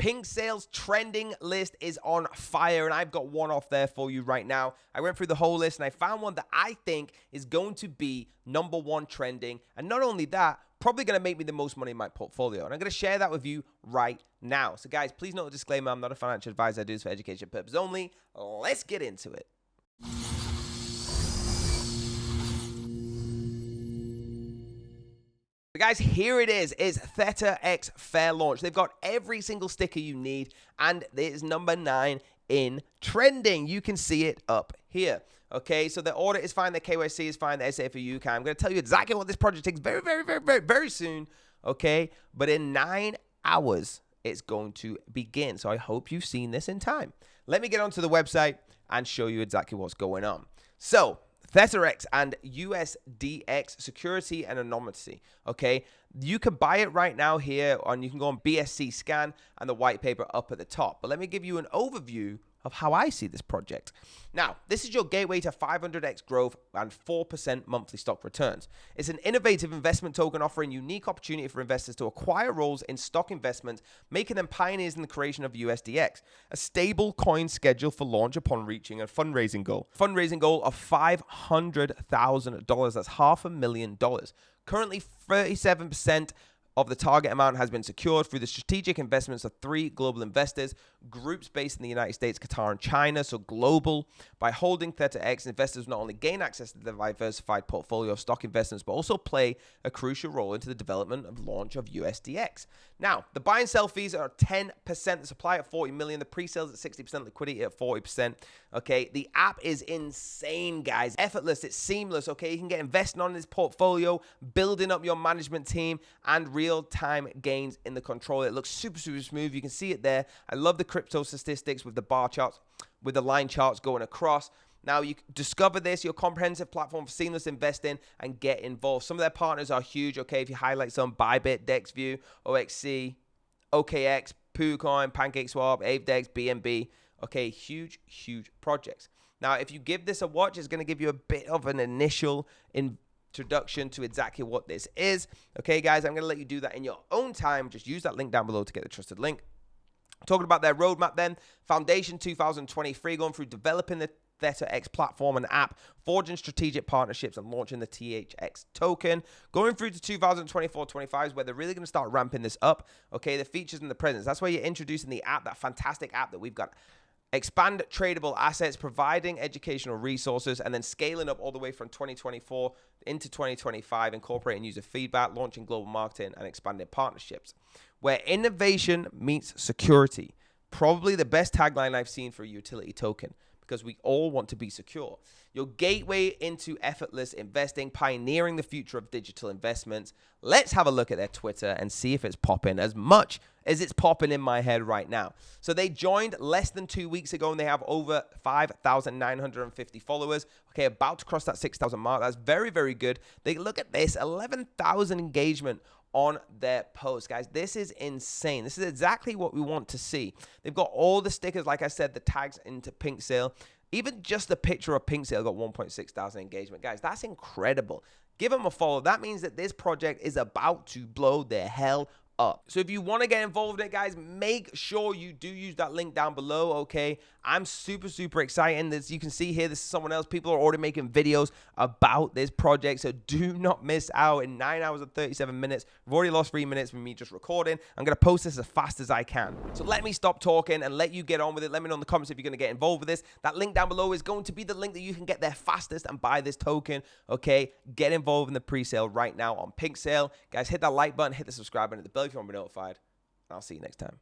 pinksale's trending list is on fire, and I've got one off there for you right now. I went through the whole list, and I found one that I think is going to be #1 trending. And not only that, probably going to make me the most money in my portfolio. And I'm going to share that with you right now. So guys, please note the disclaimer, I'm not a financial advisor. I do this for education purposes only. Let's get into it. So guys, here it is THETER𝕏 fair launch. They've got every single sticker you need, and it is #9 in trending. You can see it up here. Okay, so the audit is fine, the KYC is fine, the SA for UK. I'm going to tell you exactly what this project takes very soon. Okay, but in 9 hours, it's going to begin. So I hope you've seen this in time. Let me get onto the website and show you exactly what's going on. So THETER𝕏 and USD𝕏 security and anonymity. Okay, you can buy it right now here, and you can go on BSC scan and the white paper up at the top. But let me give you an overview of how I see this project. Now, this is your gateway to 500x growth and 4% monthly stock returns. It's an innovative investment token offering unique opportunity for investors to acquire roles in stock investments, making them pioneers in the creation of USD𝕏, a stable coin scheduled for launch upon reaching a fundraising goal. Fundraising goal of $500,000. That's $500,000. Currently, 37% of the target amount has been secured through the strategic investments of 3 global investors, groups based in the United States, Qatar, and China, so global. By holding THETER𝕏, investors not only gain access to the diversified portfolio of stock investments, but also play a crucial role into the development and launch of USD𝕏. Now, the buy and sell fees are 10%, the supply at 40 million, the pre-sales at 60%, liquidity at 40%. Okay, the app is insane, guys. Effortless, it's seamless. Okay, you can get investing on this portfolio, building up your management team, and real-time gains in the control. It looks super smooth. You can see it there. I love the crypto statistics with the bar charts, with the line charts going across. Now, you discover this, your comprehensive platform for seamless investing, and get involved. Some of their partners are huge. Okay, if you highlight some, Bybit, DexView, OXC, OKX, PooCoin, PancakeSwap, AveDex, BNB. Okay, huge projects. Now, if you give this a watch, it's going to give you a bit of an initial introduction to exactly what this is. Okay, guys, I'm going to let you do that in your own time. Just use that link down below to get the trusted link. Talking about their roadmap then, Foundation 2023, going through developing the THETER𝕏 platform and app, forging strategic partnerships, and launching the THX token. Going through to 2024-25 is where they're really going to start ramping this up. Okay, the features and the presence. That's where you're introducing the app, that fantastic app that we've got. Expand tradable assets, providing educational resources, and then scaling up all the way from 2024 into 2025, incorporating user feedback, launching global marketing, and expanding partnerships. Where innovation meets security. Probably the best tagline I've seen for a utility token, because we all want to be secure. Your gateway into effortless investing, pioneering the future of digital investments. Let's have a look at their Twitter and see if it's popping as much as it's popping in my head right now. So they joined less than 2 weeks ago, and they have over 5,950 followers. Okay, about to cross that 6,000 mark. That's very good. They look at this, 11,000 engagement on their post, guys. This is insane. This is exactly what we want to see. They've got all the stickers, like I said, the tags into pinksale. Even just the picture of pinksale got 1.6 thousand engagement. Guys, that's incredible. Give them a follow. That means that this project is about to blow the hell up. So if you want to get involved in it, guys, make sure you do use that link down below. Okay, I'm super excited. As you can see here, this is someone else. People are already making videos about this project, so do not miss out. In 9 hours and 37 minutes, we've already lost 3 minutes from me just recording. I'm gonna post this as fast as I can. So let me stop talking and let you get on with it. Let me know in the comments if you're gonna get involved with this. That link down below is going to be the link that you can get there fastest and buy this token. Okay, get involved in the pre-sale right now on pinksale. Guys, hit that like button, hit the subscribe button, hit the bell if you want to be notified. I'll see you next time.